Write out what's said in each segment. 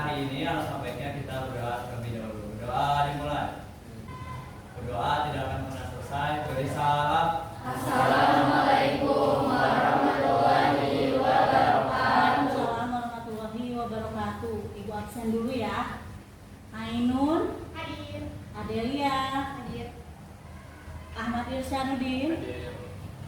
hari ini alangkah baiknya kita berdoa terlebih dahulu. Doa dimulai. Berdoa tidak akan pernah selesai. Beri salam. Assalamualaikum warahmatullahi wabarakatuh. Assalamualaikum warahmatullahi wabarakatuh. Ibu absen dulu ya. Ainun Hadir. Adelia Hadir. Ahmad Irsyadudin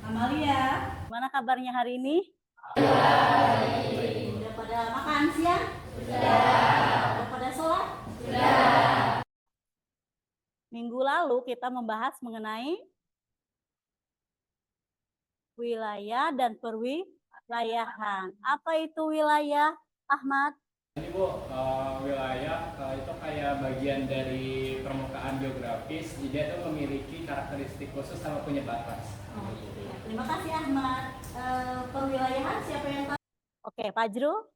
Amalia. Mana kabarnya hari ini? Sudah pada makan siang? Sudah pada sholat? Sudah. Minggu lalu kita membahas mengenai wilayah dan perwilayahan. Apa itu wilayah, Ahmad? Ini Bu, wilayah itu kayak bagian dari permukaan geografis, dia tuh memiliki karakteristik khusus sama punya batas. Terima kasih Ahmad. Perwilayahan siapa yang tahu? Oke, Fajrul.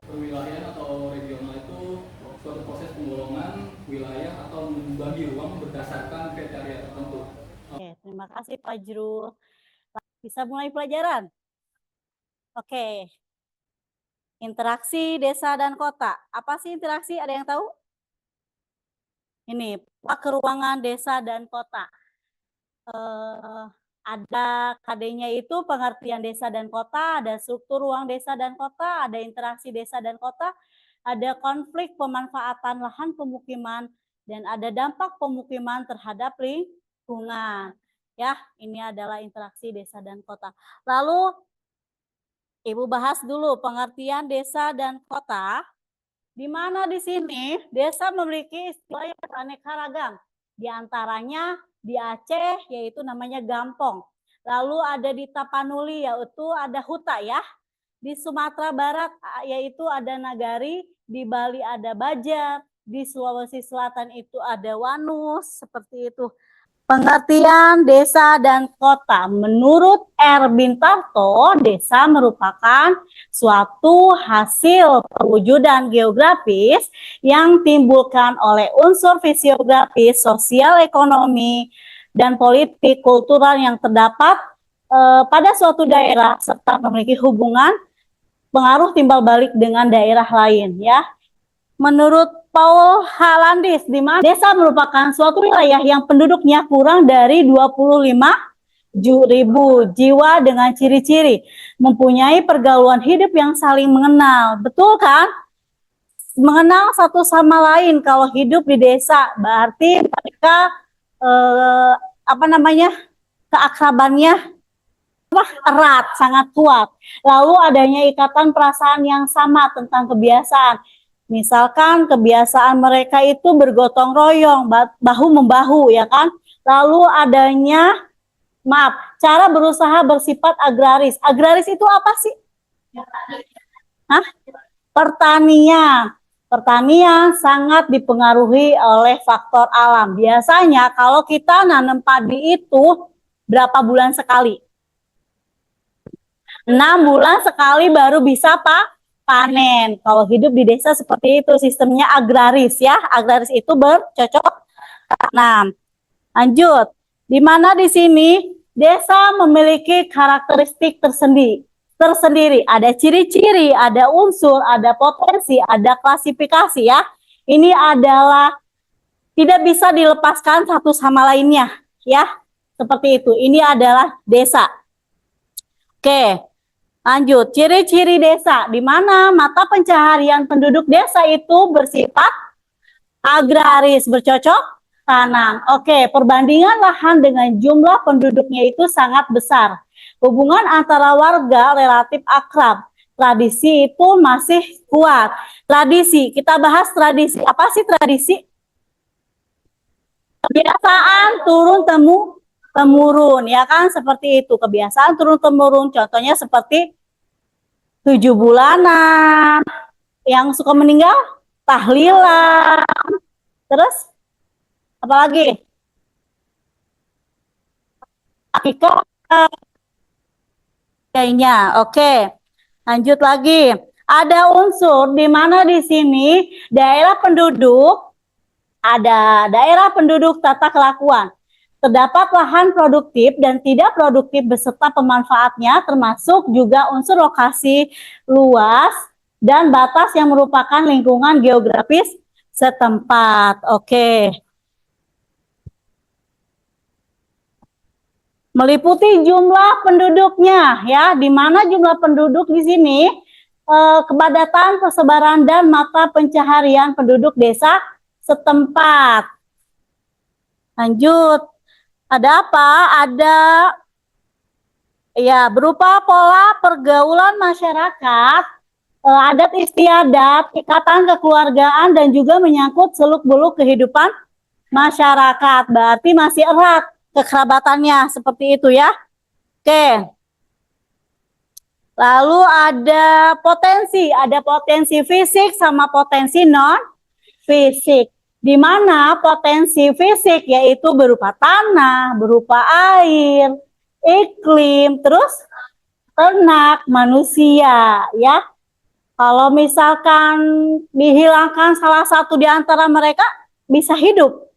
Perwilayahan atau regional itu suatu proses penggolongan wilayah atau membagi ruang berdasarkan kriteria tertentu. Oke, terima kasih Fajrul. Bisa mulai pelajaran? Oke. Interaksi desa dan kota. Apa sih interaksi? Ada yang tahu? Ini, keruangan desa dan kota. Ada KD-nya itu pengertian desa dan kota, ada struktur ruang desa dan kota, ada interaksi desa dan kota, ada konflik pemanfaatan lahan pemukiman, dan ada dampak pemukiman terhadap lingkungan. Ya, ini adalah interaksi desa dan kota. Lalu Ibu bahas dulu pengertian desa dan kota. Di mana di sini desa memiliki istilah yang beraneka ragam. Di antaranya di Aceh yaitu namanya gampong. Lalu ada di Tapanuli yaitu ada huta ya. Di Sumatera Barat yaitu ada nagari, di Bali ada bajar, di Sulawesi Selatan itu ada wanus, seperti itu. Pengertian desa dan kota. Menurut Erwin Tarto, desa merupakan suatu hasil perwujudan geografis yang timbulkan oleh unsur fisiografis, sosial, ekonomi, dan politik kultural yang terdapat pada suatu daerah serta memiliki hubungan pengaruh timbal balik dengan daerah lain ya. Menurut Paul Halandis, di mana desa merupakan suatu wilayah yang penduduknya kurang dari 25.000 jiwa dengan ciri-ciri mempunyai pergaulan hidup yang saling mengenal. Betul kan? Mengenal satu sama lain kalau hidup di desa, berarti mereka keakrabannya erat, sangat kuat. Lalu adanya ikatan perasaan yang sama tentang kebiasaan. Misalkan kebiasaan mereka itu bergotong royong, bahu-membahu ya kan. Lalu adanya, cara berusaha bersifat agraris. Agraris itu apa sih? Pertanian. Pertanian sangat dipengaruhi oleh faktor alam. Biasanya kalau kita nanam padi itu berapa bulan sekali? 6 bulan sekali baru bisa panen. Kalau hidup di desa seperti itu, sistemnya agraris ya. Agraris itu bercocok tanam. Lanjut. Di mana di sini desa memiliki karakteristik tersendiri. Ada ciri-ciri, ada unsur, ada potensi, ada klasifikasi ya. Ini adalah tidak bisa dilepaskan satu sama lainnya ya. Seperti itu. Ini adalah desa. Oke. Lanjut, ciri-ciri desa, di mana mata pencaharian penduduk desa itu bersifat agraris, bercocok tanam. Oke, perbandingan lahan dengan jumlah penduduknya itu sangat besar. Hubungan antara warga relatif akrab. Tradisi itu masih kuat. Tradisi, kita bahas tradisi. Apa sih tradisi? Kebiasaan turun-temurun, ya kan, seperti itu. Kebiasaan turun-temurun, contohnya seperti 7 bulanan, yang suka meninggal, tahlilan, terus apa lagi? Akikah, kayaknya. Oke, lanjut lagi. Ada unsur di mana di sini daerah penduduk, ada daerah penduduk tata kelakuan. Terdapat lahan produktif dan tidak produktif beserta pemanfaatnya, termasuk juga unsur lokasi luas dan batas yang merupakan lingkungan geografis setempat. Oke. Meliputi jumlah penduduknya ya, di mana jumlah penduduk di sini kepadatan, persebaran dan mata pencaharian penduduk desa setempat. Lanjut. Ada apa? Ada ya berupa pola pergaulan masyarakat, adat istiadat, ikatan kekeluargaan dan juga menyangkut seluk-beluk kehidupan masyarakat. Berarti masih erat kekerabatannya seperti itu ya. Oke. Lalu ada potensi fisik sama potensi non fisik. Di mana potensi fisik yaitu berupa tanah, berupa air, iklim, terus ternak, manusia ya. Kalau misalkan dihilangkan salah satu di antara mereka bisa hidup.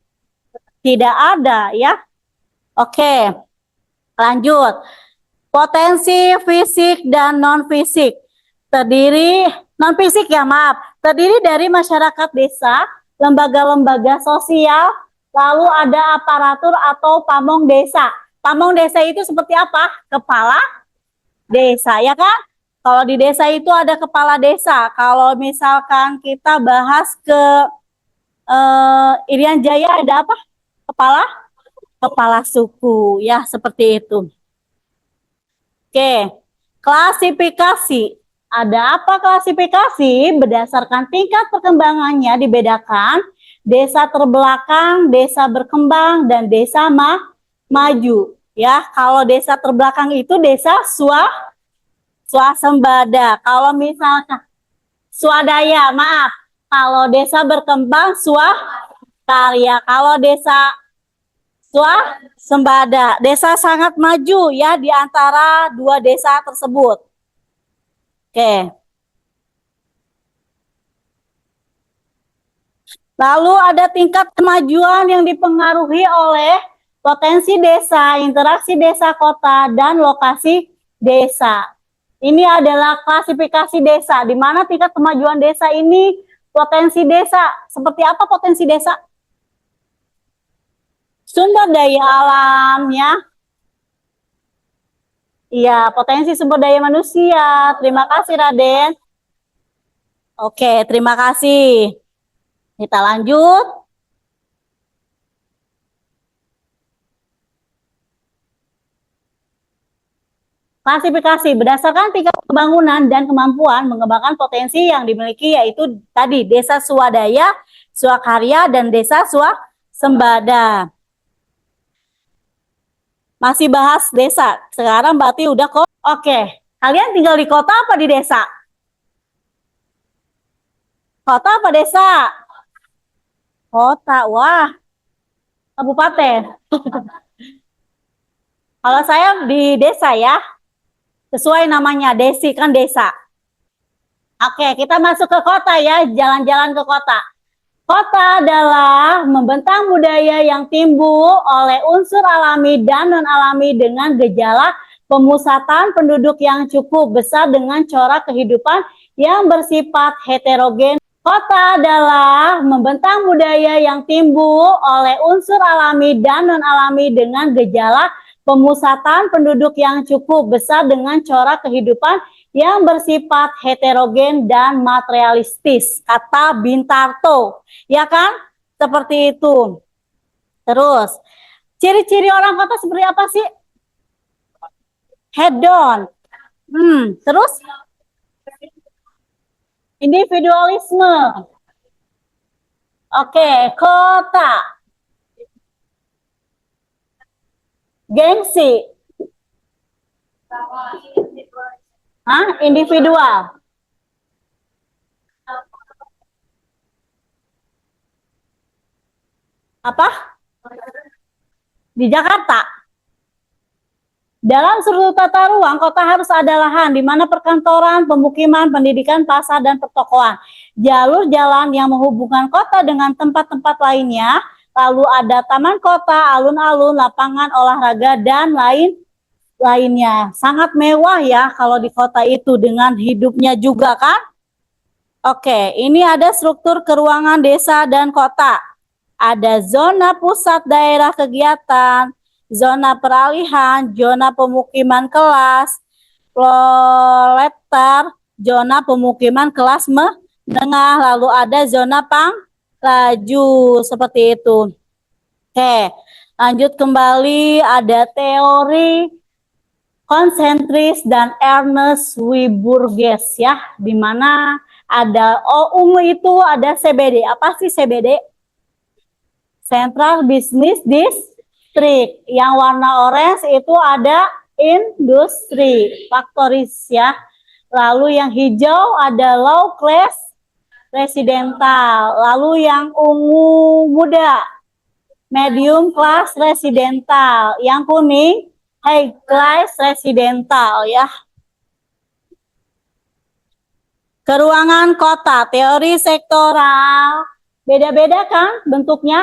Tidak ada ya. Oke, lanjut. Potensi fisik dan non-fisik. Non-fisik ya maaf, terdiri dari masyarakat desa, lembaga-lembaga sosial, lalu ada aparatur atau pamong desa. Pamong desa itu seperti apa? Kepala desa, ya kan? Kalau di desa itu ada kepala desa. Kalau misalkan kita bahas ke Irian Jaya ada apa? Kepala suku, ya seperti itu. Oke, klasifikasi. Ada apa klasifikasi? Berdasarkan tingkat perkembangannya dibedakan desa terbelakang, desa berkembang, dan desa maju. Ya, kalau desa terbelakang itu desa swasembada. Kalau misalkan swadaya, maaf. Kalau desa berkembang swakarya. Kalau desa swasembada, desa sangat maju ya di antara dua desa tersebut. Oke. Lalu ada tingkat kemajuan yang dipengaruhi oleh potensi desa, interaksi desa kota, dan lokasi desa. Ini adalah klasifikasi desa, di mana tingkat kemajuan desa ini potensi desa. Seperti apa potensi desa? Sumber daya alam ya. Iya, potensi sumber daya manusia. Terima kasih Raden. Oke, terima kasih. Kita lanjut. Klasifikasi berdasarkan tingkat pembangunan dan kemampuan mengembangkan potensi yang dimiliki yaitu tadi desa swadaya, swakarya, dan desa swasembada. Masih bahas desa. Sekarang berarti udah kok. Oke, kalian tinggal di kota apa di desa? Kota apa desa? Kota, wah. Kabupaten. Kalau saya di desa ya. Sesuai namanya, desi kan desa. Oke, kita masuk ke kota ya, jalan-jalan ke kota. Kota adalah membentang budaya yang timbul oleh unsur alami dan non-alami dengan gejala pemusatan penduduk yang cukup besar dengan corak kehidupan yang bersifat heterogen. Kota adalah membentang budaya yang timbul oleh unsur alami dan non-alami dengan gejala pemusatan penduduk yang cukup besar dengan corak kehidupan yang bersifat heterogen dan materialistis. Kata Bintarto, ya kan? Seperti itu. Terus, ciri-ciri orang kota seperti apa sih? Hedon. Terus? Individualisme. Oke, kota. Gengsi. Individual. Apa? Di Jakarta. Dalam seluruh tata ruang, kota harus ada lahan, di mana perkantoran, pemukiman, pendidikan, pasar, dan pertokoan. Jalur jalan yang menghubungkan kota dengan tempat-tempat lainnya, lalu ada taman kota, alun-alun, lapangan olahraga, dan lainnya. Sangat mewah ya kalau di kota itu dengan hidupnya juga kan. Oke, ini ada struktur keuangan desa dan kota. Ada zona pusat daerah kegiatan, zona peralihan, zona pemukiman kelas, proletar, zona pemukiman kelas menengah, lalu ada zona pangraju, seperti itu. Oke, lanjut kembali, ada teori konsentris dan Ernest Wieburges ya, di mana ada ungu itu ada CBD. Apa sih CBD? Central Business District. Yang warna orange itu ada industri, factories ya. Lalu yang hijau ada low class residential. Lalu yang ungu muda medium class residential. Yang kuning high class residential ya. Keruangan kota, teori sektoral. Beda-beda kan bentuknya?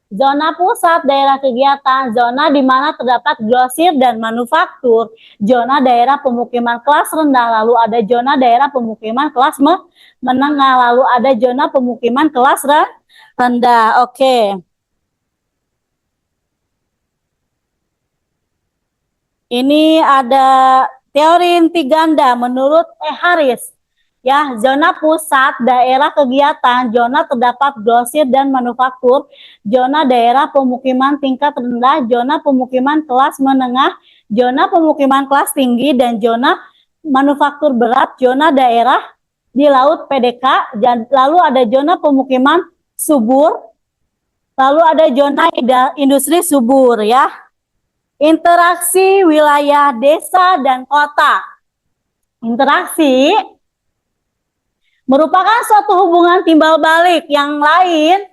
Zona pusat daerah kegiatan, zona di mana terdapat grosir dan manufaktur, zona daerah pemukiman kelas rendah, lalu ada zona daerah pemukiman kelas menengah, lalu ada zona pemukiman kelas rendah. Oke. Ini ada teori inti ganda menurut Harris. Ya, zona pusat daerah kegiatan, zona terdapat grosir dan manufaktur, zona daerah pemukiman tingkat rendah, zona pemukiman kelas menengah, zona pemukiman kelas tinggi, dan zona manufaktur berat, zona daerah di laut PDK, lalu ada zona pemukiman subur, lalu ada zona industri subur ya. Interaksi wilayah desa dan kota. Interaksi merupakan suatu hubungan timbal balik yang lain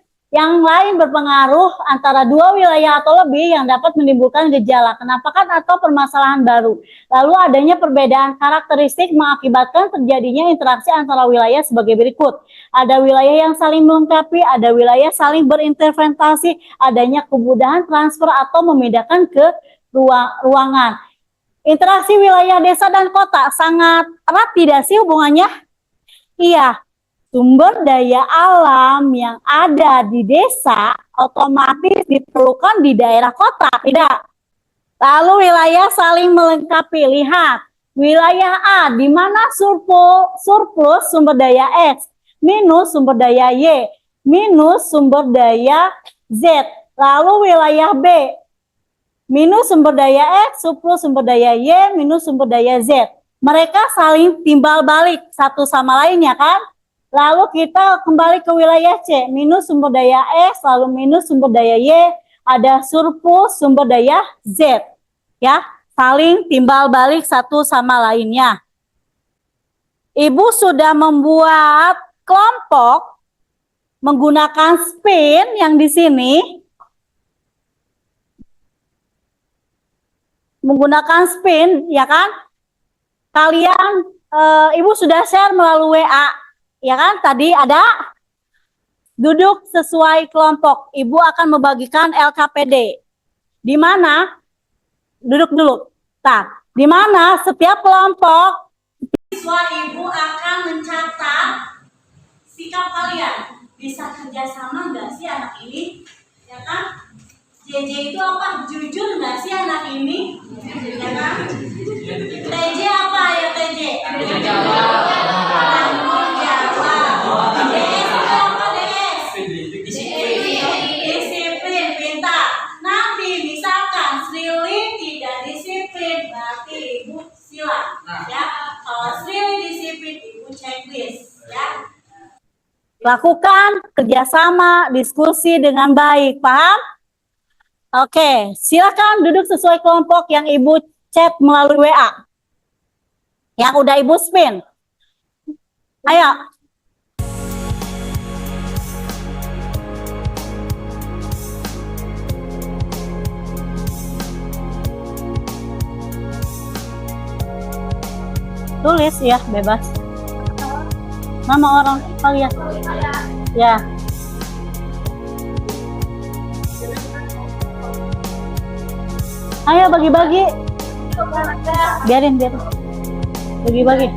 berpengaruh antara dua wilayah atau lebih yang dapat menimbulkan gejala, kenampakan atau permasalahan baru. Lalu adanya perbedaan karakteristik mengakibatkan terjadinya interaksi antara wilayah sebagai berikut. Ada wilayah yang saling melengkapi, ada wilayah saling berinterventasi, adanya kemudahan transfer atau memindahkan ke ruangan. Interaksi wilayah desa dan kota sangat erat tidak sih hubungannya? Iya, sumber daya alam yang ada di desa otomatis diperlukan di daerah kota, tidak? Lalu wilayah saling melengkapi. Lihat, wilayah A di mana surplus sumber daya X minus sumber daya Y minus sumber daya Z. Lalu wilayah B minus sumber daya X surplus sumber daya Y minus sumber daya Z. Mereka saling timbal balik satu sama lainnya kan? Lalu kita kembali ke wilayah C, minus sumber daya X, lalu minus sumber daya Y, ada surplus sumber daya Z. Ya, saling timbal balik satu sama lainnya. Ibu sudah membuat kelompok menggunakan spin yang di sini. Menggunakan spin, ya kan? Kalian, Ibu sudah share melalui WA, ya kan? Tadi ada duduk sesuai kelompok. Ibu akan membagikan LKPD. Di mana? Duduk dulu. Nah, di mana setiap kelompok siswa Ibu akan mencatat sikap kalian. Bisa kerjasama nggak sih anak ini? Ya kan? JJ itu apa? Jujur nggak sih anak ini? Ya kan? TJ apa ya TJ? Tanggung jawab. DS itu apa DS? Disiplin, pintar. Nanti misalkan Srili tidak disiplin, berarti Ibu silang. Ya, kalau Srili disiplin, Ibu checklist. Ya. Lakukan kerjasama, diskusi dengan baik, paham? Oke, silakan duduk sesuai kelompok yang Ibu chat melalui WA. Yang udah Ibu spin. Ayo. Tulis ya, bebas. Nama orang kalian. Ya. Ayo bagi-bagi. Biarin. Bagi-bagi.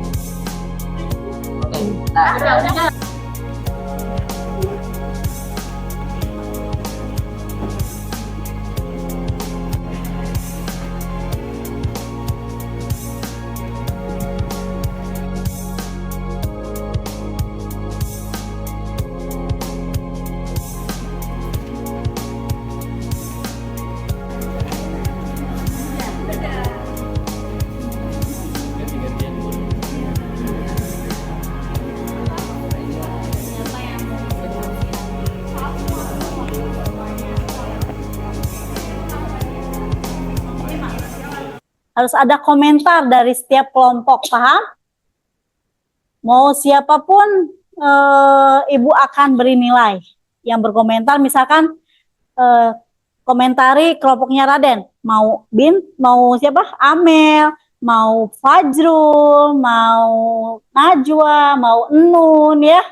Harus ada komentar dari setiap kelompok, paham? Mau siapapun Ibu akan beri nilai. Yang berkomentar misalkan komentari kelompoknya Raden, mau Bin, mau siapa? Amel, mau Fajrul, mau Najwa, mau Nun ya.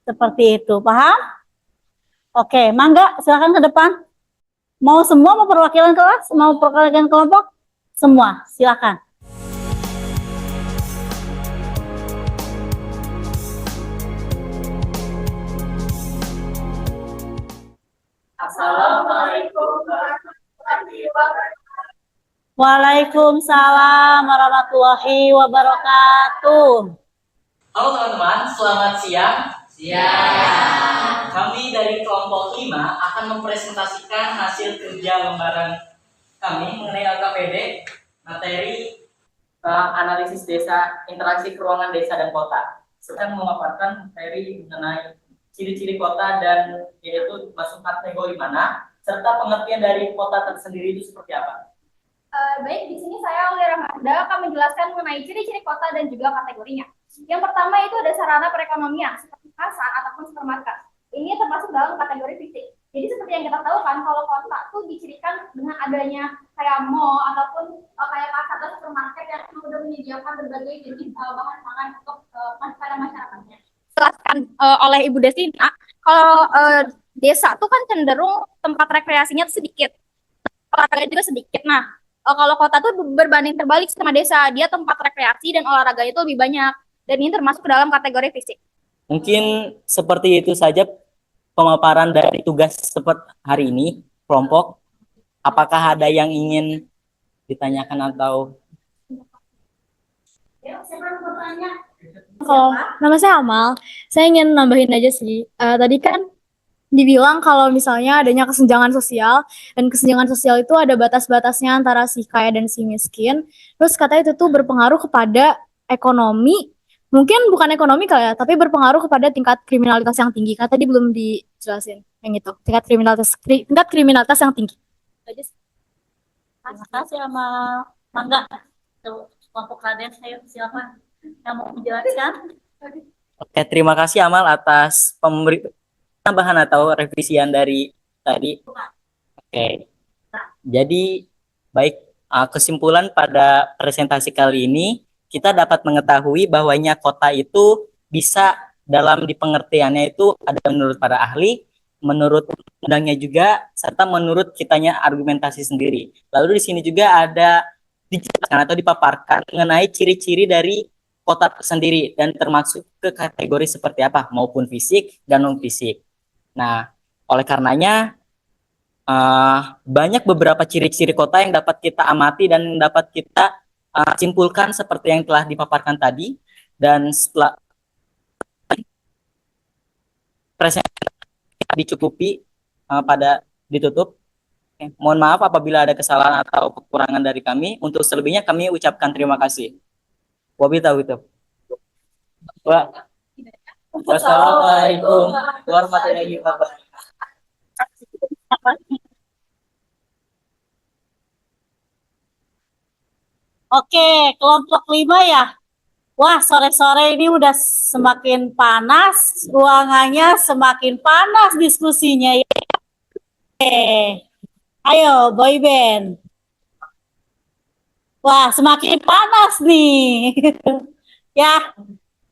Seperti itu, paham? Oke, Mangga silakan ke depan. Mau semua, mau perwakilan kelas, mau perwakilan kelompok? Semua, silakan. Assalamualaikum warahmatullahi wabarakatuh. Waalaikumsalam warahmatullahi wabarakatuh. Halo teman-teman, selamat siang. Siang. Kami dari kelompok 5 akan mempresentasikan hasil kerja lembaran kami mengenai LKPD, materi analisis desa, interaksi keuangan desa dan kota. Sedang memaparkan materi mengenai ciri-ciri kota dan yaitu masuk kategori mana, serta pengertian dari kota tersendiri itu seperti apa. Baik, di sini saya Aulia Rahmanda akan menjelaskan mengenai ciri-ciri kota dan juga kategorinya. Yang pertama itu ada sarana perekonomian seperti pasar ataupun supermarket. Ini termasuk dalam kategori fisik. Jadi seperti yang kita tahu kan, kalau kota tuh dicirikan dengan adanya kayak mall ataupun kayak pasar atau supermarket yang sudah menyediakan berbagai jenis bahan pangan untuk pada masyarakatnya. Jelaskan oleh Ibu Destina, kalau desa tuh kan cenderung tempat rekreasinya tuh sedikit, olahraga juga sedikit. Nah, kalau kota tuh berbanding terbalik sama desa, dia tempat rekreasi dan olahraga itu lebih banyak, dan ini termasuk ke dalam kategori fisik. Mungkin seperti itu saja pemaparan dari tugas seperti hari ini, kelompok. Apakah ada yang ingin ditanyakan atau? Kalau nama saya Amal, saya ingin nambahin aja sih. Tadi kan dibilang kalau misalnya adanya kesenjangan sosial, dan kesenjangan sosial itu ada batas-batasnya antara si kaya dan si miskin. Terus katanya itu tuh berpengaruh kepada ekonomi, mungkin bukan ekonomi kali ya, tapi berpengaruh kepada tingkat kriminalitas yang tinggi. Kan tadi belum dijelasin yang itu, tingkat kriminalitas yang tinggi. Terima kasih sama Mangga. Kelompok Raden, ayo silakan yang mau menjelaskan. Oke, terima kasih Amal atas tambahan atau revisian dari tadi. Oke, jadi baik, kesimpulan pada presentasi kali ini kita dapat mengetahui bahwanya kota itu bisa dalam dipengertiannya itu ada menurut para ahli, menurut undangnya juga, serta menurut kitanya argumentasi sendiri. Lalu di sini juga ada dijelaskan atau dipaparkan mengenai ciri-ciri dari kota sendiri dan termasuk ke kategori seperti apa, maupun fisik dan non fisik. Nah, oleh karenanya banyak beberapa ciri-ciri kota yang dapat kita amati dan dapat kita simpulkan seperti yang telah dipaparkan tadi. Dan setelah presentasi dicukupi pada ditutup. Mohon maaf apabila ada kesalahan atau kekurangan dari kami. Untuk selebihnya kami ucapkan terima kasih. Wabillahi Wassalamualaikum warahmatullahi wabarakatuh. Oke, kelompok 5 ya. Wah, sore-sore ini udah semakin panas, ruangannya semakin panas diskusinya ya. Oke. Ayo, boyband. Wah, semakin panas nih. Ya,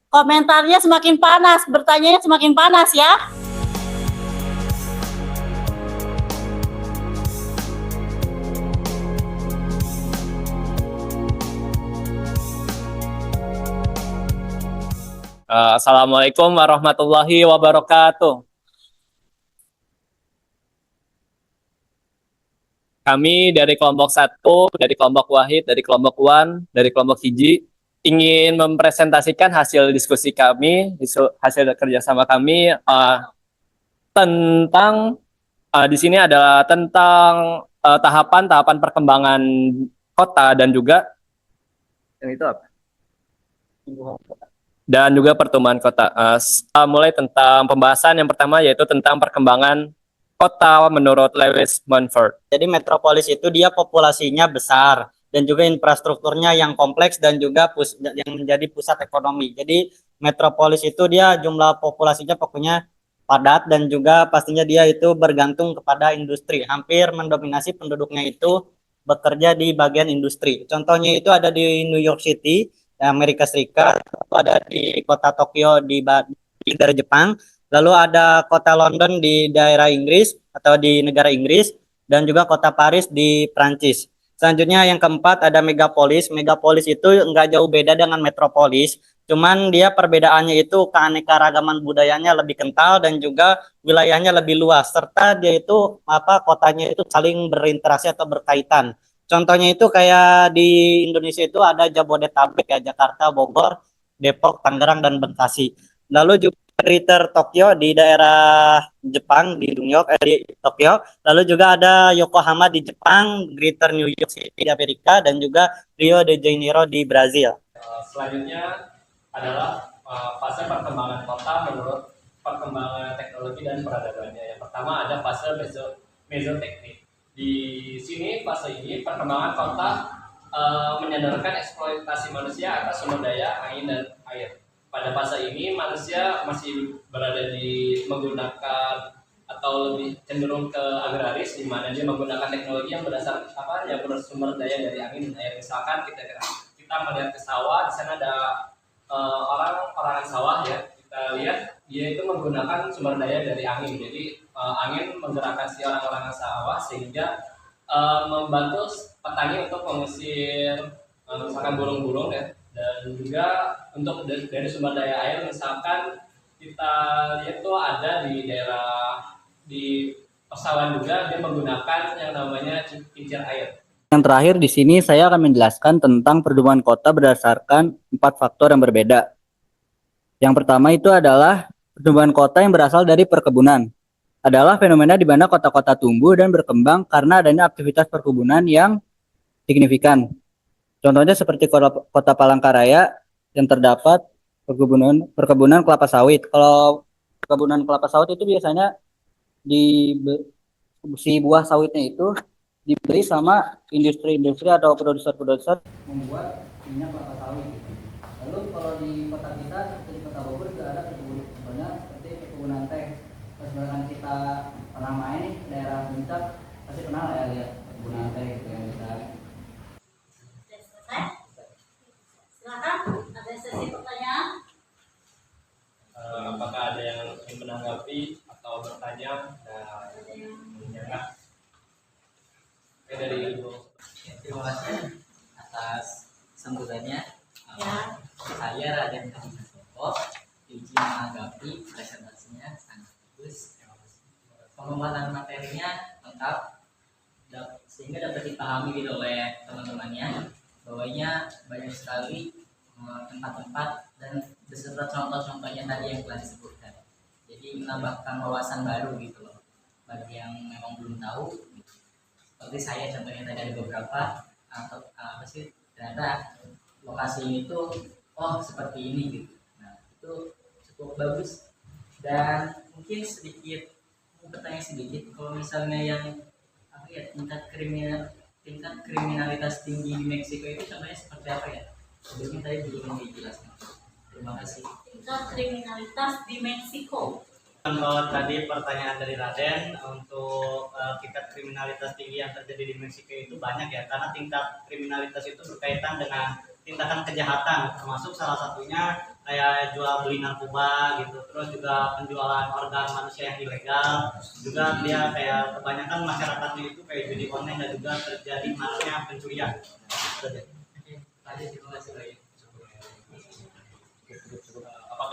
komentarnya semakin panas, bertanyanya semakin panas ya. Assalamualaikum warahmatullahi wabarakatuh. Kami dari kelompok 1, dari kelompok Wahid, dari kelompok Wan, dari kelompok Hiji ingin mempresentasikan hasil diskusi kami, hasil kerjasama kami tentang di sini adalah tentang tahapan-tahapan perkembangan kota dan juga yang itu apa? Dan juga pertumbuhan kota. Mulai tentang pembahasan yang pertama yaitu tentang perkembangan kota menurut Lewis Mumford. Jadi metropolis itu dia populasinya besar dan juga infrastrukturnya yang kompleks dan juga yang menjadi pusat ekonomi. Jadi metropolis itu dia jumlah populasinya pokoknya padat dan juga pastinya dia itu bergantung kepada industri. Hampir mendominasi penduduknya itu bekerja di bagian industri. Contohnya itu ada di New York City, Amerika Serikat, ada di kota Tokyo di negara Jepang, lalu ada kota London di daerah Inggris atau di negara Inggris, dan juga kota Paris di Prancis. Selanjutnya yang keempat ada megapolis. Megapolis itu nggak jauh beda dengan metropolis, cuman dia perbedaannya itu keanekaragaman budayanya lebih kental dan juga wilayahnya lebih luas, serta dia itu kotanya itu saling berinteraksi atau berkaitan. Contohnya itu kayak di Indonesia itu ada Jabodetabek ya, Jakarta, Bogor, Depok, Tangerang, dan Bekasi. Lalu juga Greater Tokyo di daerah Jepang di New York, di Tokyo. Lalu juga ada Yokohama di Jepang, Greater New York City di Amerika, dan juga Rio de Janeiro di Brazil. Selanjutnya adalah fase perkembangan kota menurut perkembangan teknologi dan peradabannya. Yang pertama ada fase mesoteknik. Di sini fase ini perkembangan kota menyandarkan eksploitasi manusia atas sumber daya angin dan air. Pada fase ini manusia masih berada di menggunakan atau lebih cenderung ke agraris, di mana dia menggunakan teknologi yang yang bersumber daya dari angin dan air. Misalkan kita melihat ke sawah, di sana ada orang sawah ya. Kita lihat dia itu menggunakan sumber daya dari angin. Jadi angin menggerakkan si orang-orang sawah sehingga membantu petani untuk mengusir misalkan burung-burung ya. Dan juga untuk dari sumber daya air, misalkan kita lihat tuh ada di daerah di persawahan juga dia menggunakan yang namanya kincir air. Yang terakhir di sini saya akan menjelaskan tentang pertumbuhan kota berdasarkan 4 faktor yang berbeda. Yang pertama itu adalah pertumbuhan kota yang berasal dari perkebunan. Adalah fenomena di mana kota-kota tumbuh dan berkembang karena adanya aktivitas perkebunan yang signifikan. Contohnya seperti kota Palangkaraya yang terdapat perkebunan kelapa sawit. Kalau perkebunan kelapa sawit itu biasanya si buah sawitnya itu dibeli sama industri-industri atau produser-produser membuat minyak kelapa sawit. Lalu kalau di kota kita seperti di kota Bogor juga ada perkebunan seperti perkebunan teh. Misalkan kita pernah main nih daerah Puncak, pasti pernah lah ya lihat perkebunan teh gitu yang kita. Silakan, ada sesi pertanyaan. Apakah ada yang ingin menanggapi atau bertanya? Enggak. Dari Ibu. Terima kasih atas sambutannya. Ya. Saya Raden Hadisopo, izin menanggapi presentasinya sangat bagus. Pemaparan materinya lengkap sehingga dapat dipahami gitu oleh teman-temannya. Bahwanya banyak sekali tempat-tempat dan beserta contoh-contohnya tadi yang telah disebutkan. Jadi menambahkan wawasan baru gitu loh bagi yang memang belum tahu. Seperti saya contohnya tadi ada beberapa atau ternyata lokasi ini tuh seperti ini gitu. Nah itu cukup bagus. Dan mungkin bertanya sedikit kalau misalnya yang tingkat kriminalitas tinggi di Meksiko itu contohnya seperti apa ya? Sebelumnya tadi belum dijelaskan. Terima kasih. Tingkat kriminalitas di Meksiko. Kalau tadi pertanyaan dari Raden untuk tingkat kriminalitas tinggi yang terjadi di Meksiko itu banyak ya, karena tingkat kriminalitas itu berkaitan dengan tindakan kejahatan, termasuk salah satunya kayak jual beli narkoba gitu, terus juga penjualan organ manusia yang ilegal, juga dia kayak kebanyakan masyarakatnya itu kayak judi online dan juga terjadi maraknya pencurian. Apakah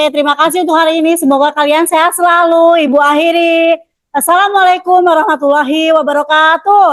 Oke, terima kasih untuk hari ini. Semoga kalian sehat selalu. Ibu akhiri. Assalamualaikum warahmatullahi wabarakatuh.